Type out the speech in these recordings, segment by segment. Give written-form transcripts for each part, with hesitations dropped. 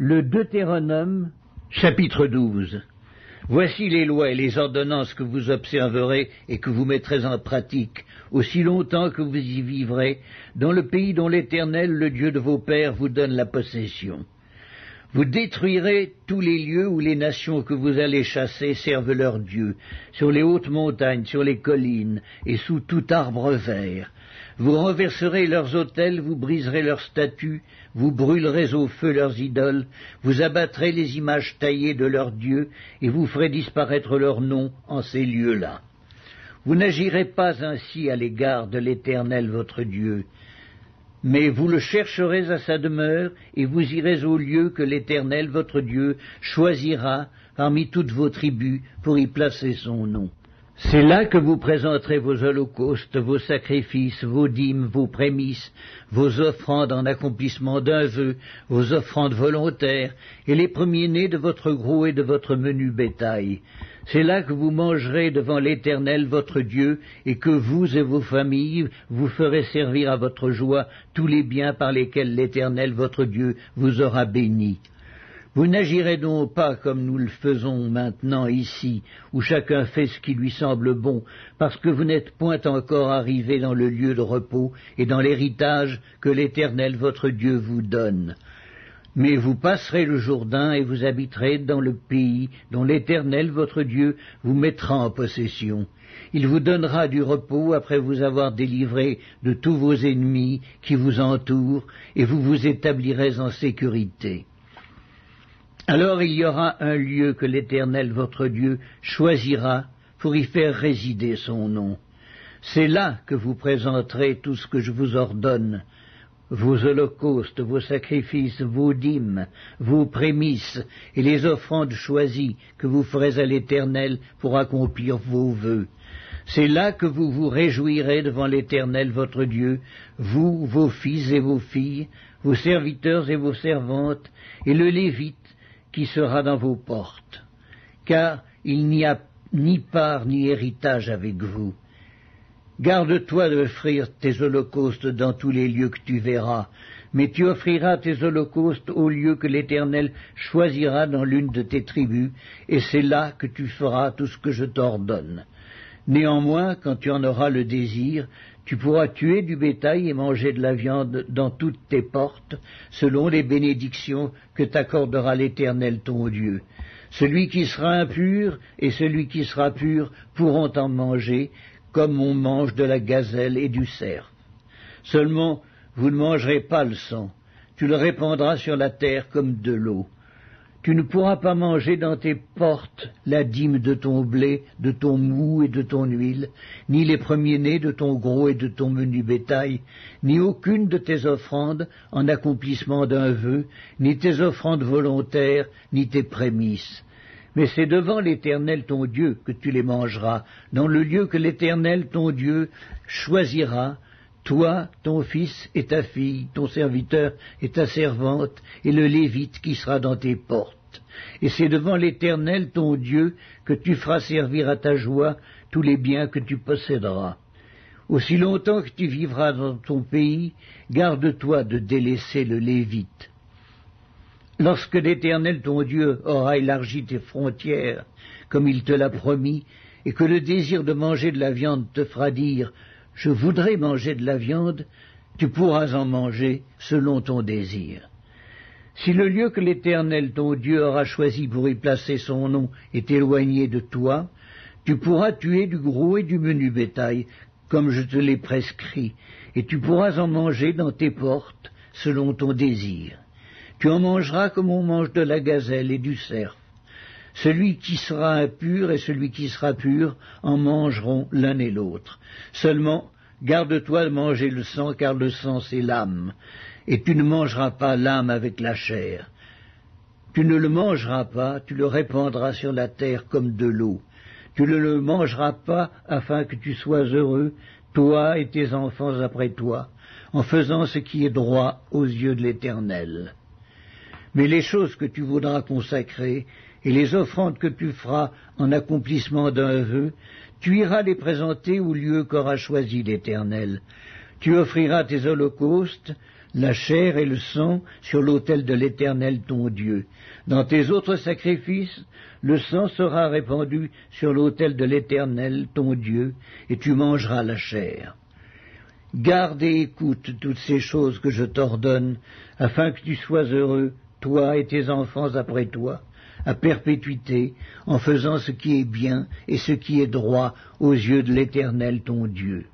Le Deutéronome, chapitre 12. Voici les lois et les ordonnances que vous observerez et que vous mettrez en pratique, aussi longtemps que vous y vivrez, dans le pays dont l'Éternel, le Dieu de vos pères, vous donne la possession. Vous détruirez tous les lieux où les nations que vous allez chasser servent leur Dieu, sur les hautes montagnes, sur les collines, et sous tout arbre vert. Vous renverserez leurs autels, vous briserez leurs statues, vous brûlerez au feu leurs idoles, vous abattrez les images taillées de leurs dieux, et vous ferez disparaître leurs noms en ces lieux-là. Vous n'agirez pas ainsi à l'égard de l'Éternel votre Dieu, mais vous le chercherez à sa demeure, et vous irez au lieu que l'Éternel votre Dieu choisira parmi toutes vos tribus pour y placer son nom. C'est là que vous présenterez vos holocaustes, vos sacrifices, vos dîmes, vos prémices, vos offrandes en accomplissement d'un vœu, vos offrandes volontaires, et les premiers-nés de votre gros et de votre menu bétail. C'est là que vous mangerez devant l'Éternel votre Dieu, et que vous et vos familles vous ferez servir à votre joie tous les biens par lesquels l'Éternel votre Dieu vous aura béni. Vous n'agirez donc pas comme nous le faisons maintenant ici, où chacun fait ce qui lui semble bon, parce que vous n'êtes point encore arrivés dans le lieu de repos et dans l'héritage que l'Éternel votre Dieu vous donne. Mais vous passerez le Jourdain et vous habiterez dans le pays dont l'Éternel votre Dieu vous mettra en possession. Il vous donnera du repos après vous avoir délivré de tous vos ennemis qui vous entourent, et vous vous établirez en sécurité. Alors il y aura un lieu que l'Éternel votre Dieu choisira pour y faire résider son nom. C'est là que vous présenterez tout ce que je vous ordonne, vos holocaustes, vos sacrifices, vos dîmes, vos prémices et les offrandes choisies que vous ferez à l'Éternel pour accomplir vos vœux. C'est là que vous vous réjouirez devant l'Éternel votre Dieu, vous, vos fils et vos filles, vos serviteurs et vos servantes, et le Lévite qui sera dans vos portes, car il n'y a ni part ni héritage avec vous. Garde-toi d'offrir tes holocaustes dans tous les lieux que tu verras, mais tu offriras tes holocaustes au lieu que l'Éternel choisira dans l'une de tes tribus, et c'est là que tu feras tout ce que je t'ordonne. Néanmoins, quand tu en auras le désir, tu pourras tuer du bétail et manger de la viande dans toutes tes portes, selon les bénédictions que t'accordera l'Éternel ton Dieu. Celui qui sera impur et celui qui sera pur pourront en manger, comme on mange de la gazelle et du cerf. Seulement, vous ne mangerez pas le sang, tu le répandras sur la terre comme de l'eau. Tu ne pourras pas manger dans tes portes la dîme de ton blé, de ton mou et de ton huile, ni les premiers-nés de ton gros et de ton menu bétail, ni aucune de tes offrandes en accomplissement d'un vœu, ni tes offrandes volontaires, ni tes prémices. Mais c'est devant l'Éternel ton Dieu que tu les mangeras, dans le lieu que l'Éternel ton Dieu choisira, toi, ton fils et ta fille, ton serviteur et ta servante, et le Lévite qui sera dans tes portes. Et c'est devant l'Éternel ton Dieu que tu feras servir à ta joie tous les biens que tu posséderas. Aussi longtemps que tu vivras dans ton pays, garde-toi de délaisser le Lévite. Lorsque l'Éternel ton Dieu aura élargi tes frontières, comme il te l'a promis, et que le désir de manger de la viande te fera dire « Je voudrais manger de la viande », tu pourras en manger selon ton désir. Si le lieu que l'Éternel ton Dieu aura choisi pour y placer son nom est éloigné de toi, tu pourras tuer du gros et du menu bétail, comme je te l'ai prescrit, et tu pourras en manger dans tes portes selon ton désir. Tu en mangeras comme on mange de la gazelle et du cerf. Celui qui sera impur et celui qui sera pur en mangeront l'un et l'autre. Seulement, garde-toi de manger le sang, car le sang c'est l'âme, et tu ne mangeras pas l'âme avec la chair. Tu ne le mangeras pas, tu le répandras sur la terre comme de l'eau. Tu ne le mangeras pas afin que tu sois heureux, toi et tes enfants après toi, en faisant ce qui est droit aux yeux de l'Éternel. Mais les choses que tu voudras consacrer, et les offrandes que tu feras en accomplissement d'un vœu, tu iras les présenter au lieu qu'aura choisi l'Éternel. Tu offriras tes holocaustes la chair et le sang sur l'autel de l'Éternel ton Dieu. Dans tes autres sacrifices, le sang sera répandu sur l'autel de l'Éternel ton Dieu, et tu mangeras la chair. Garde et écoute toutes ces choses que je t'ordonne, afin que tu sois heureux, toi et tes enfants après toi, à perpétuité, en faisant ce qui est bien et ce qui est droit aux yeux de l'Éternel ton Dieu.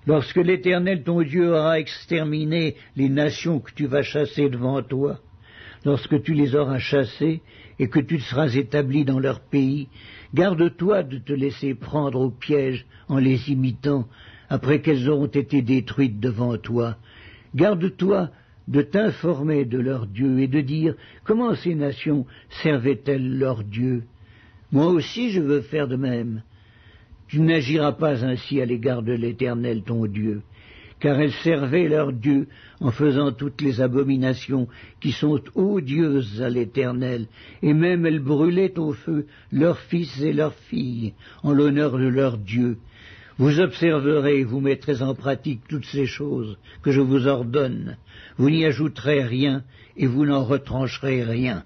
Lorsque l'Éternel ton Dieu aura exterminé les nations que tu vas chasser devant toi, lorsque tu les auras chassées et que tu seras établi dans leur pays, garde-toi de te laisser prendre au piège en les imitant, après qu'elles auront été détruites devant toi. Garde-toi de t'informer de leur Dieu et de dire comment ces nations servaient-elles leur Dieu. Moi aussi je veux faire de même. Tu n'agiras pas ainsi à l'égard de l'Éternel ton Dieu, car elles servaient leur Dieu en faisant toutes les abominations qui sont odieuses à l'Éternel, et même elles brûlaient au feu leurs fils et leurs filles en l'honneur de leur Dieu. Vous observerez et vous mettrez en pratique toutes ces choses que je vous ordonne. Vous n'y ajouterez rien et vous n'en retrancherez rien.